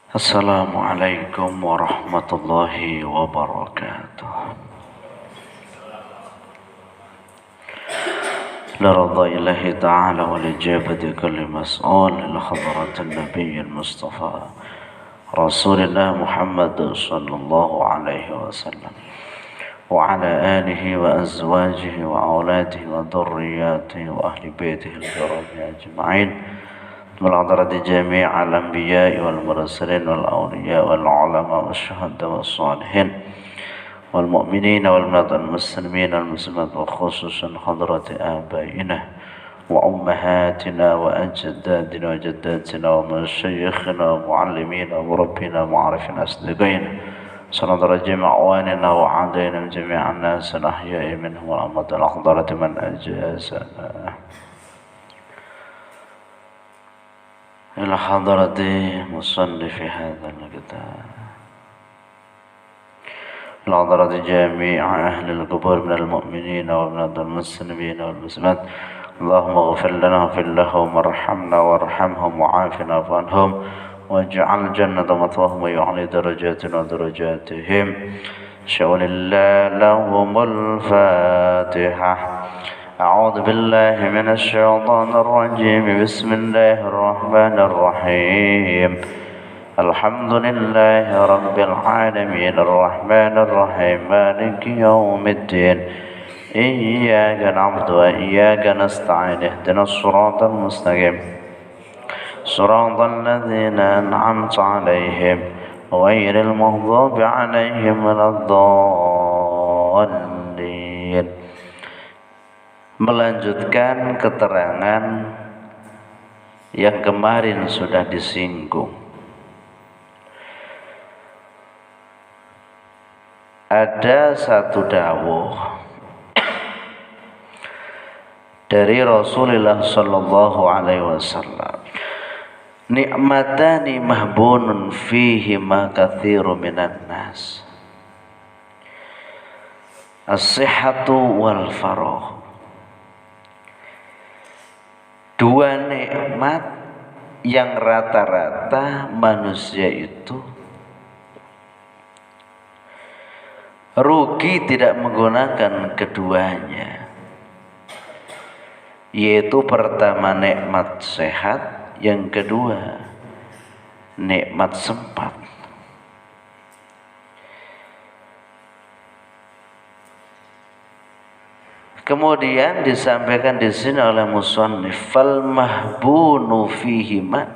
Assalamualaikum warahmatullahi wabarakatuh. لرضا الله تعالى والإجابة كل مسؤول لحضرة النبي المصطفى رسول الله محمد صلى الله عليه وسلم وعلى آله وأزواجه وأولاده وذرياته وأهل بيته الكرام أجمعين والحضرة جميع الأنبياء والمرسلين والأولياء والعلماء والشهداء والصالحين والمؤمنين والمؤمنات المسلمين والمسلمات وخصوصا حضرة آبائنا وأمهاتنا وأجدادنا وجداتنا ومشايخنا ومعلمينا وربنا ومعارفنا أصدقائنا صلى جميع أعواننا وعادينا من جميع الناس الأحياء منهم والأموات الأحضرة من أجازنا إلى حضرة مصنف هذا الكتاب إلى حضرة جميع أهل القبور من المؤمنين ومن المسلمين والمسلمات اللهم اغفر لنا واغفر لهم وارحمنا وارحمهم وعافنا عنهم واجعل الجنة مثواهم ويعلي درجاتنا ودرجاتهم شاء لله لهم الفاتحة. أعوذ بالله من الشيطان الرجيم بسم الله الرحمن الرحيم الحمد لله رب العالمين الرحمن الرحيم مالك يوم الدين إياك نعبد وإياك نستعين اهدنا الصراط المستقيم صراط الذين أنعمت عليهم غير المغضوب عليهم ولا الضالين. Melanjutkan keterangan yang kemarin sudah disinggung. Ada satu dawuh dari Rasulullah sallallahu alaihi wasallam, nikmatani mahbunun fihi ma katsiru minan nas, as-sihhatu wal faragh. Dua nikmat yang rata-rata manusia itu rugi tidak menggunakan keduanya, yaitu pertama nikmat sehat, yang kedua nikmat sempat. Kemudian disampaikan di sini oleh musannif, fal mahbunu fihima,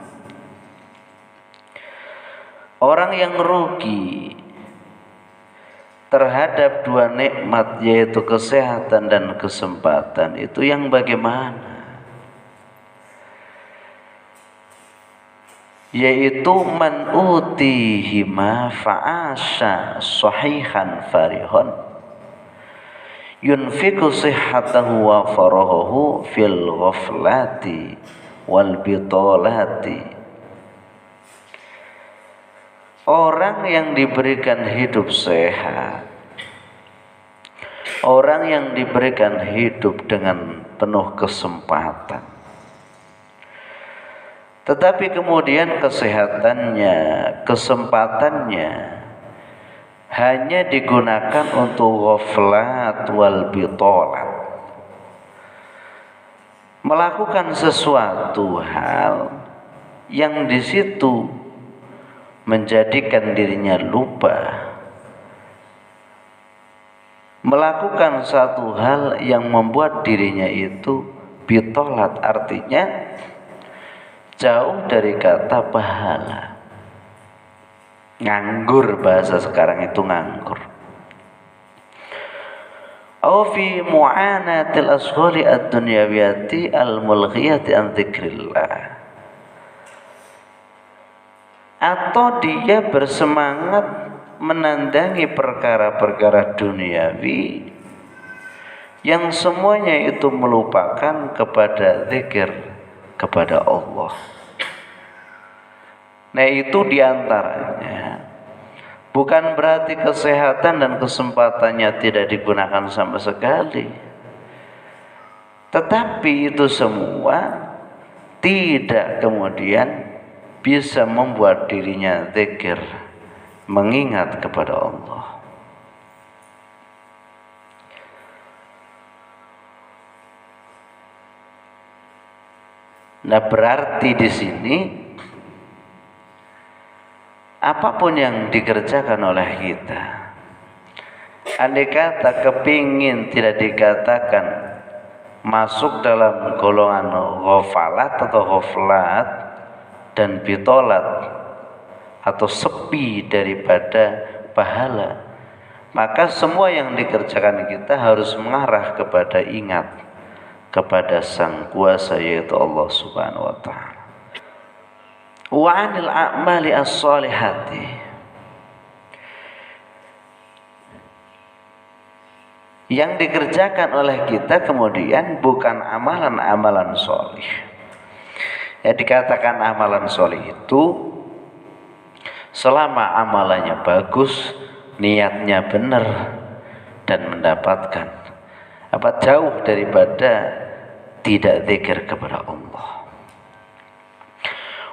orang yang rugi terhadap dua nikmat yaitu kesehatan dan kesempatan itu yang bagaimana? Yaitu man utihima fa'asha sahihan farihon yunfiqu sihhatahu wa farahahu fil ghaflati wal bitolati. Orang yang diberikan hidup sehat, orang yang diberikan hidup dengan penuh kesempatan, tetapi kemudian kesehatannya, kesempatannya hanya digunakan untuk ghaflat wal bitolat, melakukan sesuatu hal yang di situ menjadikan dirinya lupa, melakukan satu hal yang membuat dirinya itu bitolat, artinya jauh dari kata pahala. Nganggur, bahasa sekarang itu nganggur. Aw fi mu'anatil asghari ad-dunyawiyati al-mulghiyati an dzikrillah, atau dia bersemangat menandangi perkara-perkara duniawi yang semuanya itu melupakan kepada zikir kepada Allah. Nah, itu diantaranya. Bukan berarti kesehatan dan kesempatannya tidak digunakan sama sekali, tetapi itu semua tidak kemudian bisa membuat dirinya zikir, mengingat kepada Allah. Nah, berarti di sini apapun yang dikerjakan oleh kita, andai kata kepingin tidak dikatakan masuk dalam golongan ghafalat atau ghaflat dan bitolat atau sepi daripada pahala, maka semua yang dikerjakan kita harus mengarah kepada ingat kepada Sang Kuasa, yaitu Allah Subhanahu wa Ta'ala. Wa 'anil a'mali as-shalihati, yang dikerjakan oleh kita kemudian bukan amalan-amalan sholih. Ya, dikatakan amalan sholih itu selama amalannya bagus, niatnya benar dan mendapatkan jauh daripada tidak zikir kepada Allah.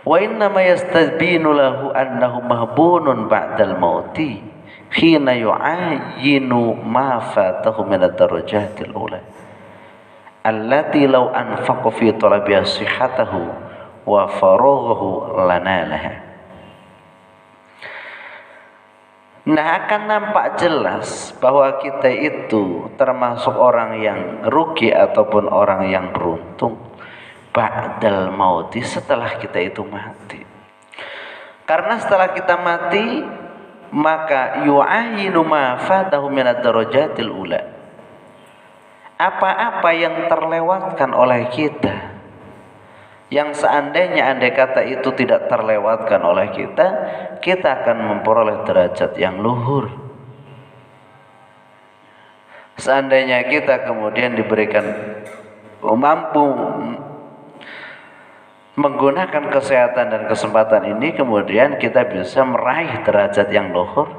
Wa inna ma yastabinu lahu annahu mahbunun ba'dal mauti hina yu'ayinu ma fatahu min ad-darajatil ula allati law anfaqa fi talabi sihhatahu wa faraghahu lanalaha. Nah, akan nampak jelas bahwa kita itu termasuk orang yang rugi ataupun orang yang beruntung ba'dal mauti, setelah kita itu mati. Karena setelah kita mati, maka yu'ayinu ma fatahu minad darajatil ula, apa-apa yang terlewatkan oleh kita, yang seandainya andai kata itu tidak terlewatkan oleh kita, kita akan memperoleh derajat yang luhur. Seandainya kita kemudian diberikan mampu menggunakan kesehatan dan kesempatan ini, kemudian kita bisa meraih derajat yang luhur.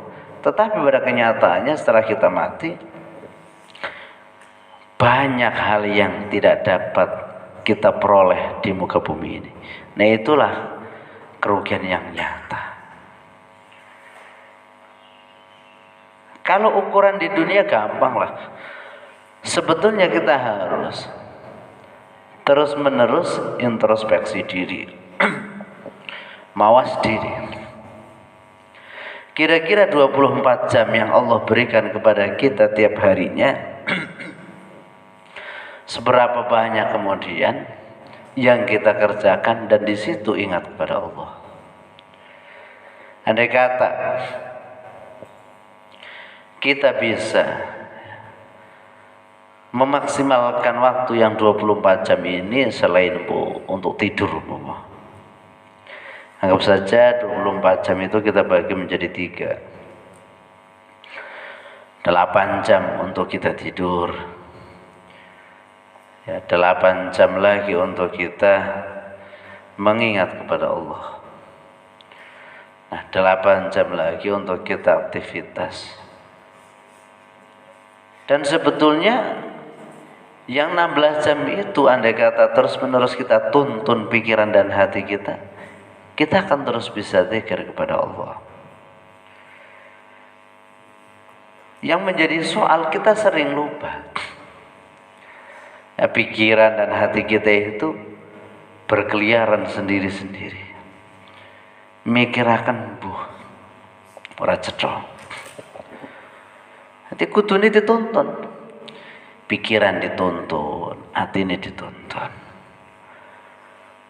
Tetapi pada kenyataannya setelah kita mati, banyak hal yang tidak dapat kita peroleh di muka bumi ini. Nah, itulah kerugian yang nyata. Kalau ukuran di dunia gampang lah. Sebetulnya kita harus terus menerus introspeksi diri, mawas diri. Kira-kira 24 jam yang Allah berikan kepada kita tiap harinya, seberapa banyak kemudian yang kita kerjakan dan di situ ingat kepada Allah. Andai kata kita bisa memaksimalkan waktu yang 24 jam ini selain untuk tidur, anggap saja 24 jam itu kita bagi menjadi 3. 8 jam untuk kita tidur, ya, 8 jam lagi untuk kita mengingat kepada Allah. Nah, 8 jam lagi untuk kita aktivitas. Dan sebetulnya yang 16 jam itu andai kata terus menerus kita tuntun pikiran dan hati kita, kita akan terus bisa zikir kepada Allah. Yang menjadi soal, kita sering lupa. Ya, pikiran dan hati kita itu berkeliaran sendiri-sendiri, mikir akan ora cetha. Hati kudu ini dituntun, pikiran dituntun, hati ini dituntun.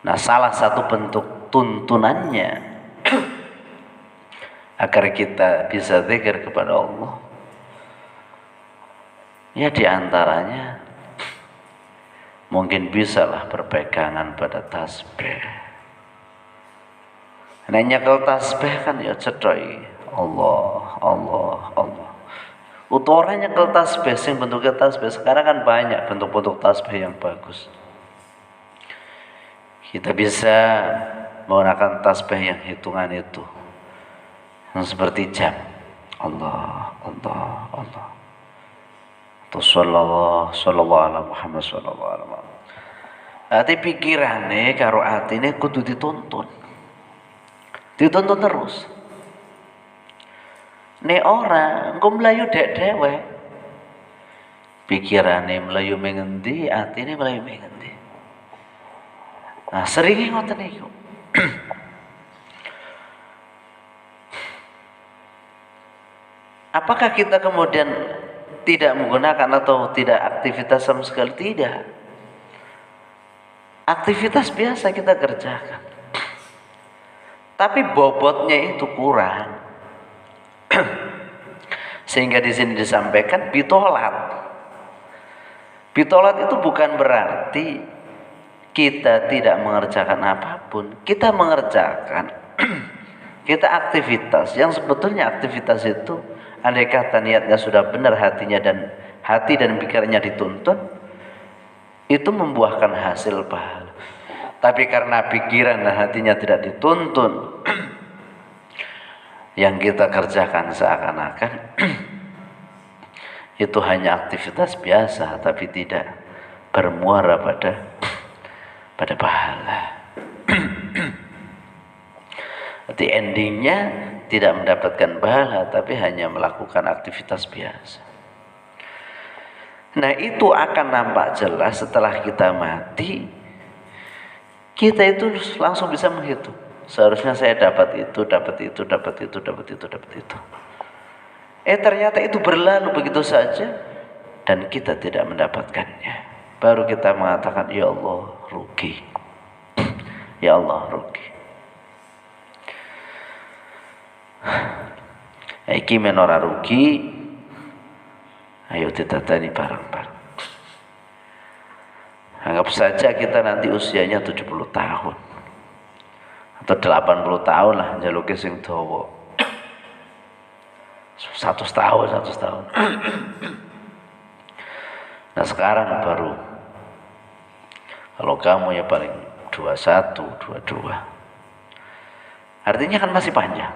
Nah, salah satu bentuk tuntunannya agar kita bisa zikir kepada Allah, ya diantaranya mungkin bisalah berpegangan pada tasbih. Nah, nyekel tasbih kan ya cedoi Allah, Allah, Allah. Utawa nyekel tasbih sing bentuknya tasbih, sekarang kan banyak bentuk-bentuk tasbih yang bagus. Kita bisa menggunakan tasbih yang hitungan itu, yang seperti jam. Allah, Allah, Allah. Sallallahu ala Muhammad sallallahu alaihi wasallam. Ati pikirane karo atine kudu dituntun. dituntun terus. Nek ora engko mlayu dek dewek. Pikirane mlayu mengendi, atine mlayu mengendi. Nah, seringe ngoten niku. Apakah kita kemudian tidak menggunakan atau tidak aktivitas sama sekali? Tidak. Aktivitas biasa kita kerjakan. Tapi bobotnya itu kurang. Sehingga di sini disampaikan bitolat. Bitolat itu bukan berarti kita tidak mengerjakan apapun. Kita mengerjakan, kita aktivitas yang sebetulnya aktivitas itu, andai kata niatnya sudah benar hatinya dan hati dan pikirannya dituntun, itu membuahkan hasil pahala. Tapi karena pikiran dan hatinya tidak dituntun, yang kita kerjakan seakan-akan itu hanya aktivitas biasa, tapi tidak bermuara pada pahala. Jadi endingnya tidak mendapatkan pahala, tapi hanya melakukan aktivitas biasa. Nah, itu akan nampak jelas setelah kita mati. Kita itu langsung bisa menghitung. Seharusnya saya dapat itu, dapat itu, dapat itu, dapat itu, dapat itu. Ternyata itu berlalu begitu saja dan kita tidak mendapatkannya. Baru kita mengatakan, ya Allah, rugi. Ya Allah, rugi. Iki menora rugi. Ayo ditatani bareng-bareng. Anggap saja kita nanti usianya 70 tahun. Atau 80 tahun lah, njaluke sing dawa. 100 tahun. Nah, sekarang baru, kalau kamu ya paling 21, 22. Artinya kan masih panjang.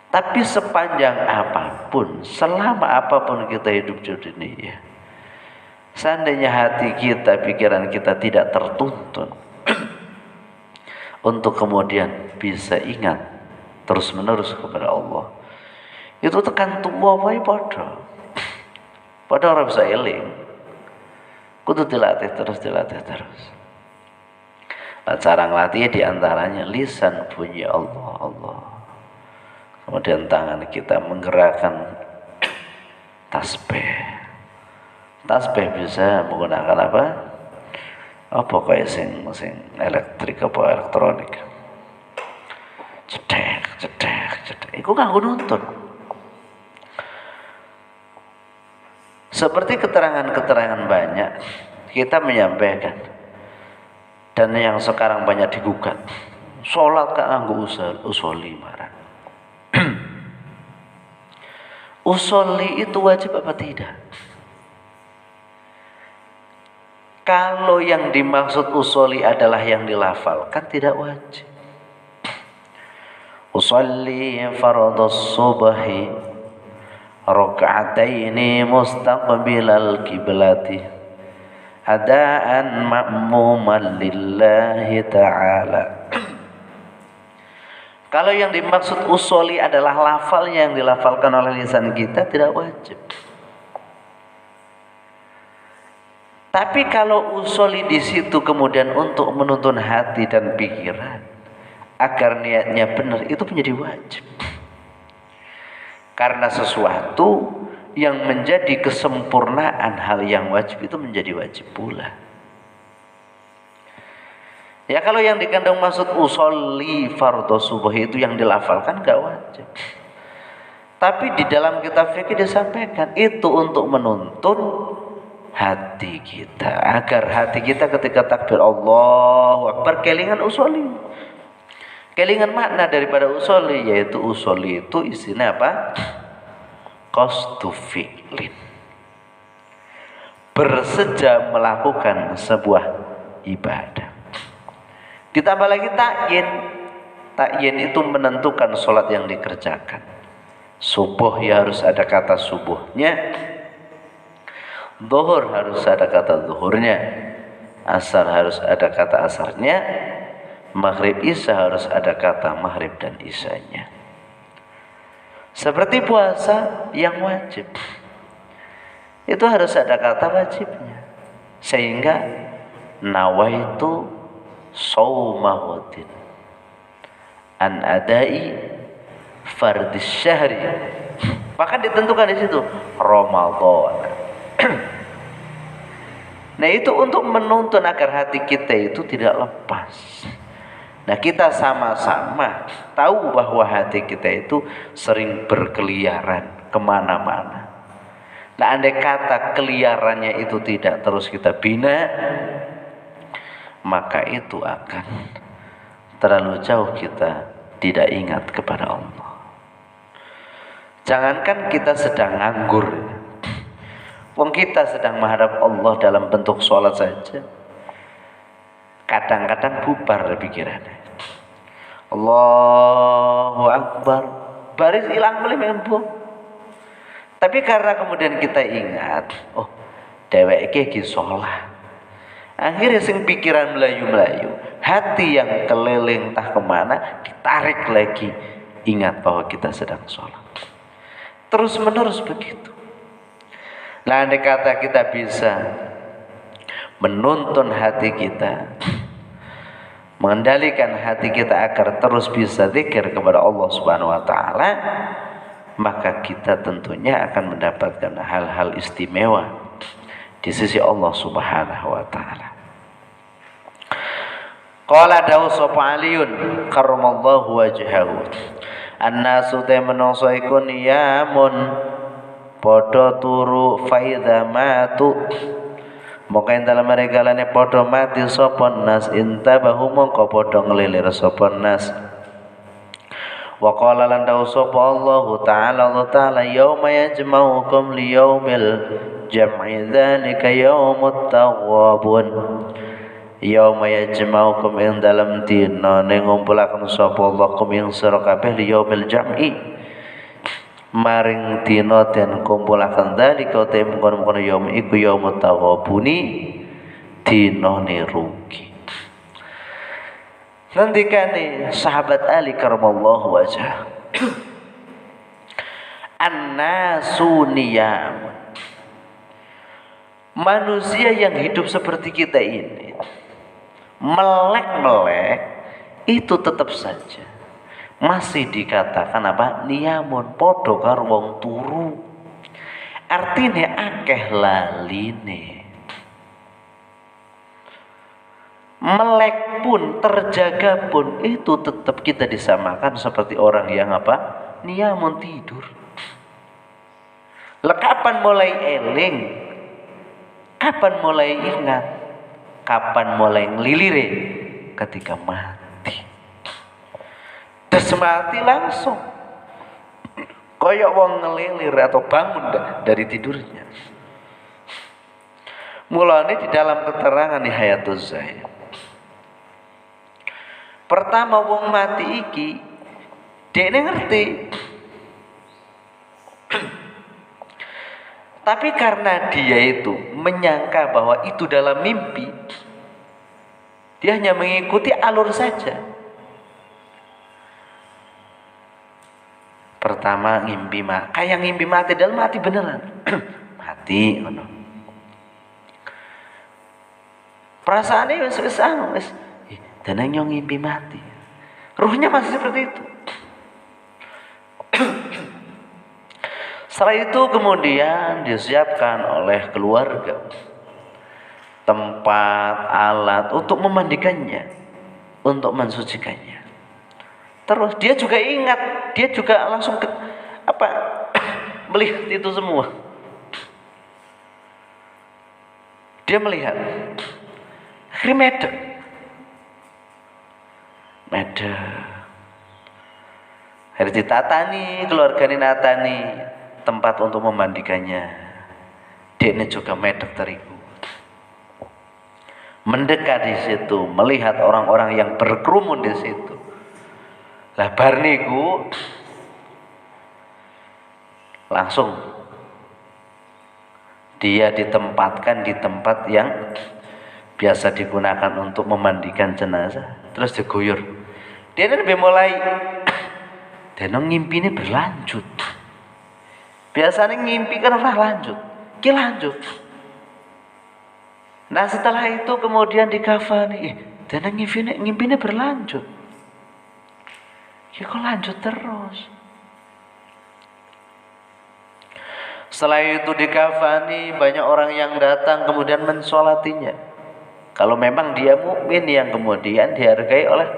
Tapi sepanjang apapun, selama apapun kita hidup di dunia, seandainya hati kita, pikiran kita tidak tertuntun untuk kemudian bisa ingat terus menerus kepada Allah, itu tekan tua wae padha orang bisa eling, kudu dilatih terus. Nah, cara ngelatih diantaranya lisan bunyi Allah, Allah. Kemudian tangan kita menggerakkan tasbih. Tasbih bisa menggunakan apa? Apa kayak sing elektrik apa elektronik. Cetek. Iku nganggo nuntun. Seperti keterangan-keterangan banyak kita menyampaikan, dan yang sekarang banyak digugat. Salat gak nganggo usoli marang. Usoli itu wajib apa tidak? Kalau yang dimaksud usoli adalah yang dilafalkan, tidak wajib. Usolli fardhus subhi raka'ataini mustaqbilal kiblati adaan ma'muman lillahi ta'ala. Kalau yang dimaksud usoli adalah lafalnya yang dilafalkan oleh lisan kita, tidak wajib. Tapi kalau usoli di situ kemudian untuk menuntun hati dan pikiran agar niatnya benar, itu menjadi wajib. Karena sesuatu yang menjadi kesempurnaan hal yang wajib itu menjadi wajib pula. Ya, kalau yang dikandung maksud usolli fardhu subuh itu yang dilafalkan gak wajib. Tapi di dalam kitab fikih disampaikan itu untuk menuntun hati kita, agar hati kita ketika takbir Allahu Akbar kelingan usolli. Kelingan makna daripada usolli, yaitu usolli itu isinya apa? Qasdu fi'lin. Bersedia melakukan sebuah ibadah. Ditambah lagi takyin. Takyin itu menentukan sholat yang dikerjakan. Subuh ya harus ada kata subuhnya. Zuhur harus ada kata zuhurnya. Asar harus ada kata asarnya. maghrib isya harus ada kata maghrib dan isyanya. Seperti puasa yang wajib, itu harus ada kata wajibnya. Sehingga nawaitu saumahuddin an adai fardis syahri. Bahkan ditentukan di situ Ramadan. Nah, itu untuk menuntun agar hati kita itu tidak lepas. Nah, kita sama-sama tahu bahwa hati kita itu sering berkeliaran kemana-mana. Nah, andai kata keliarannya itu tidak terus kita bina, maka itu akan terlalu jauh kita tidak ingat kepada Allah. Jangankan kita sedang nganggur, wong kita sedang menghadap Allah dalam bentuk sholat saja, kadang-kadang bubar pikirannya. Allahu Akbar, baris hilang boleh membuang. Tapi karena kemudian kita ingat, oh dewek iki sholat, akhirnya sing pikiran melayu-melayu, hati yang keliling entah kemana, ditarik lagi ingat bahwa kita sedang sholat. Terus menerus begitu. Nah, andai kata kita bisa menuntun hati kita, mengendalikan hati kita agar terus bisa zikir kepada Allah Subhanahu wa taala, maka kita tentunya akan mendapatkan hal-hal istimewa di sisi Allah Subhanahu wa taala. Qala dawu sapa Aliun karramallahu wajhahu, annasu te menungso iku niyamun padha turu faidha matu, maka ing dalem regalane padha mati sapa nas intabahu mongko padha ngelilir sapa nas. Wa qala lan dawu sapa Allah taala yauma yajma'ukum liyaumil jam'i dzalika yaumut taghabun. Yauma yajma'ukum ing dalem dina ning ngumpulaken sapa Allah kum ing sira kabeh liyaumil jam'i maring dina den kumpulaken dzalika te mungkon-mungkon yaum iku yaumut taghabuni, dinane rugi. Ngendikane sahabat Ali karramallahu wajhah, annasu niyam, manusia yang hidup seperti kita ini melek-melek itu tetap saja masih dikatakan apa? Niyamun, podo karo wong turu. Artinya akeh laline. Melek pun, terjaga pun, itu tetap kita disamakan seperti orang yang apa? Niyamun, tidur. Kapan mulai eling? Kapan mulai ingat? Kapan mulai ngelilire? Ketika mati. Terus mati langsung. Kayak wong ngelilir atau bangun dari tidurnya. Mulanya di dalam keterangan di Hayatuz Zahid. Pertama wong mati iki dekne ngerti. Tapi karena dia itu menyangka bahwa itu dalam mimpi, dia hanya mengikuti alur saja. Pertama ngimpi mati, kayak ngimpi mati dalam mati beneran. Mati ngono. Perasaannya wis anu wis dan yang ngimpi mati. Ruhnya masih seperti itu. Setelah itu kemudian disiapkan oleh keluarga tempat, alat untuk memandikannya, untuk mensucikannya. Terus dia juga ingat, dia juga langsung melihat itu semua. Dia melihat, akhirnya medek. Harus ditatani, keluarga ini natani tempat untuk memandikannya. Dia ini juga medek terigu. Mendekat di situ, melihat orang-orang yang berkerumun di situ. Lah bar niku langsung dia ditempatkan di tempat yang biasa digunakan untuk memandikan jenazah, terus diguyur. Dia lebih mulai dan ngimpi ini berlanjut. Biasanya ngimpi kan ora lanjut, ki lanjut. Nah setelah itu kemudian dikafani, dan ngimpi ini berlanjut. Ya kok lanjut terus. Setelah itu dikafani, banyak orang yang datang kemudian mensolatinya. Kalau memang dia mukmin yang kemudian dihargai oleh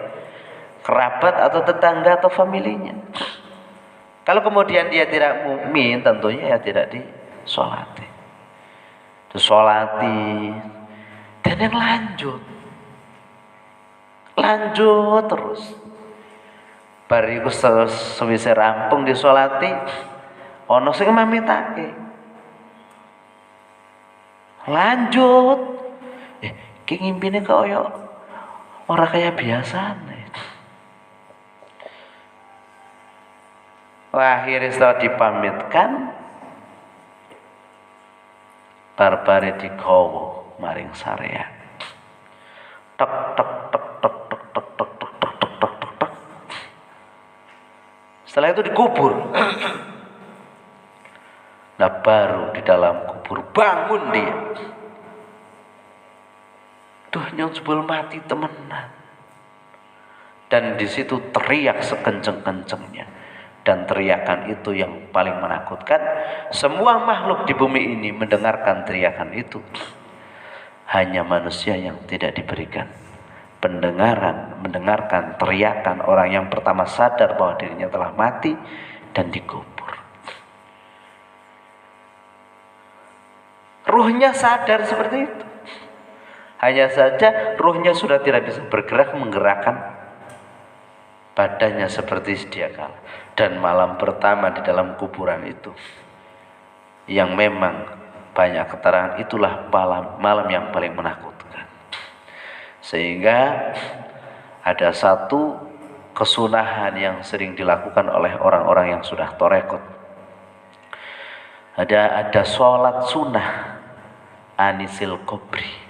kerabat atau tetangga atau familinya. Kalau kemudian dia tidak mukmin, tentunya ya tidak disolati. Disolati dan yang lanjut terus. Bariku sewise rampung disolati, ono sing mamitake. Lanjut. Ki ngimpine kaya ora kaya biasane. Akhirnya setelah dipamitkan, barbare digawa maring Sarean. Tek tek tek tek tek tek tek tek tek tek tek tek tek. Setelah itu dikubur. Nah baru di dalam kubur bangun dia. Duh nyong sebelum mati temenan. Dan di situ teriak sekenceng-kencengnya. Dan teriakan itu yang paling menakutkan. Semua makhluk di bumi ini mendengarkan teriakan itu. Hanya manusia yang tidak diberikan pendengaran, mendengarkan teriakan orang yang pertama sadar bahwa dirinya telah mati dan dikubur. Ruhnya sadar seperti itu. Hanya saja ruhnya sudah tidak bisa bergerak menggerakkan badannya seperti sedia kala. Dan malam pertama di dalam kuburan itu, yang memang banyak keterangan, itulah malam yang paling menakutkan. Sehingga ada satu kesunahan yang sering dilakukan oleh orang-orang yang sudah torekot. Ada sholat sunnah anisil kubri.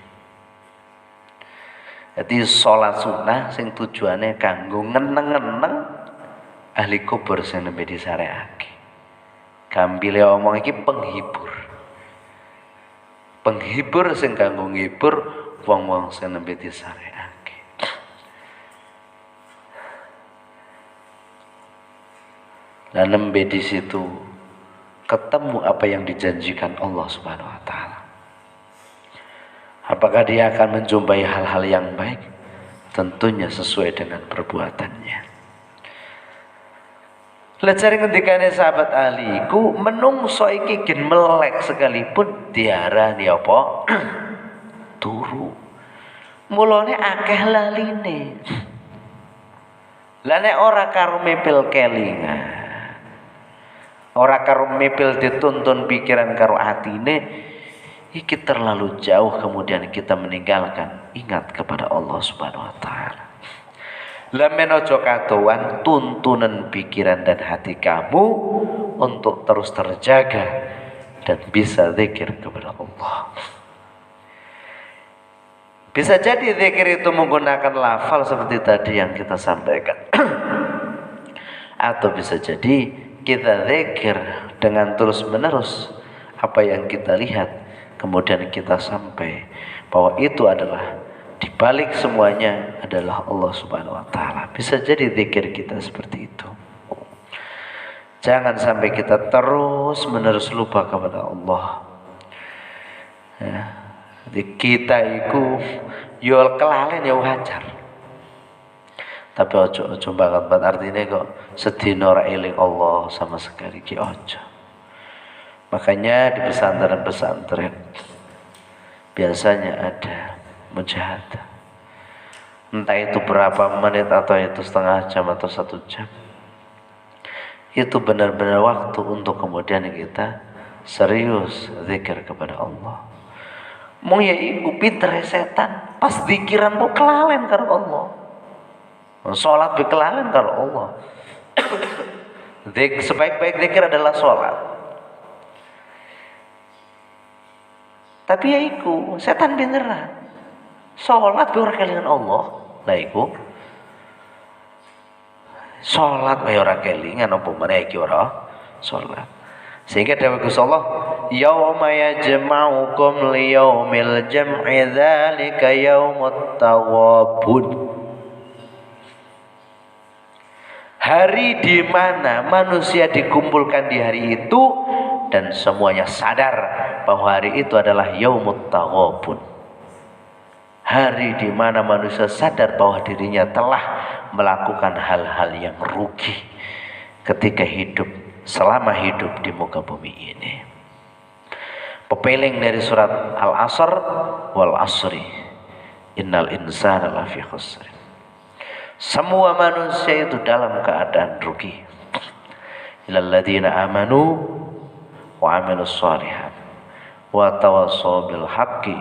Jadi sholat sunnah sing tujuannya kanggo ngeneng-ngeneng ahli kubur sing nembe disareake. Gambile omong iki penghibur. Penghibur sing kanggo ngibur wong-wong sing nembe disareake. Lah nembe di situ ketemu apa yang dijanjikan Allah Subhanahu wa taala. Apakah dia akan menjumpai hal-hal yang baik? Tentunya sesuai dengan perbuatannya. Lajare ngendikane sahabat Ali, ku menungso iki gen melek sekalipun diarani apa? Turu. Mulane akeh laline. Lah nek ora karo mepil kelingan, ora karo mepil dituntun pikiran karo atine, iki terlalu jauh kemudian kita meninggalkan ingat kepada Allah Subhanahu wa taala. Lamen aja kadoan tuntunan pikiran dan hati kamu untuk terus terjaga dan bisa zikir kepada Allah. Bisa jadi zikir itu menggunakan lafal seperti tadi yang kita sampaikan. Atau bisa jadi kita zikir dengan terus-menerus apa yang kita lihat, kemudian kita sampai bahwa itu adalah di balik semuanya adalah Allah Subhanahu wa taala. Bisa jadi zikir kita seperti itu. Jangan sampai kita terus-menerus lupa kepada Allah. Ya. Jadi kita itu yol kelalen ya wajar. Tapi ojo banget artinya kok sedina ora eling Allah sama sekali ki ojo. Makanya di pesantren-pesantren biasanya ada mujahadah. Entah itu berapa menit atau itu setengah jam atau 1 jam. Itu benar-benar waktu untuk kemudian kita serius zikir kepada Allah. Mau ya iku pinter setan, pas zikiran kok kelalen karo Allah. Salat be kelalen karo Allah. Sebaik-baik zikir adalah salat. Tapi ya iku setan beneran. Salat ora kelingan Allah. Lah iku salat wae ora kelingan apa meneh iki ora salat. Sehingga dawuh Gusti Allah, yauma yajma'ukum liyaumil jam'i dzalika yaumut taghabun. Hari di mana manusia dikumpulkan di hari itu dan semuanya sadar bahwa hari itu adalah yaumut taghabun. Hari di mana manusia sadar bahwa dirinya telah melakukan hal-hal yang rugi ketika hidup, selama hidup di muka bumi ini. Pepeling dari surat Al-Asr, wal asri innal insana lafi khusr. Semua manusia itu dalam keadaan rugi. Illal ladzina amanu wa amilus shalihat wa tawassaw bil haqqi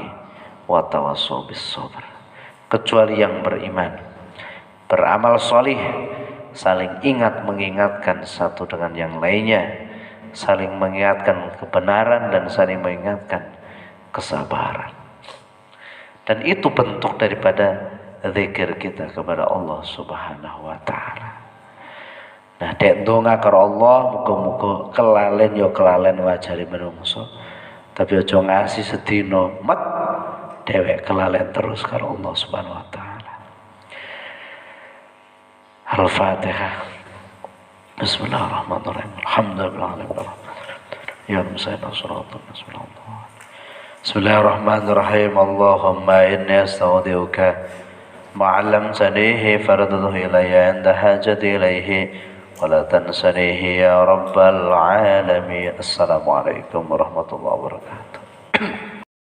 wa tawassaw bis sabr. Kecuali yang beriman, beramal salih, saling ingat mengingatkan satu dengan yang lainnya, saling mengingatkan kebenaran dan saling mengingatkan kesabaran. Dan itu bentuk daripada zikir kita kepada Allah Subhanahu wa taala. Nah, dek ndonga karo Allah muga-muga kelalen ya kelalen wajare menungso. Tapi aja ngasih sedina met dhewek kelalen terus karo Allah Subhanahu wa taala. Al-Fatihah. Bismillahirrahmanirrahim. Alhamdulillahirabbil alamin. Ya Rabbana shiratal mustaqim. Bismillahirrahmanirrahim. Allahumma inni astaghfiruka ما علمتنيه فردده إلي عند حاجتي إليه ولا تنسنيه يا رب العالمين. السلام عليكم ورحمة الله وبركاته.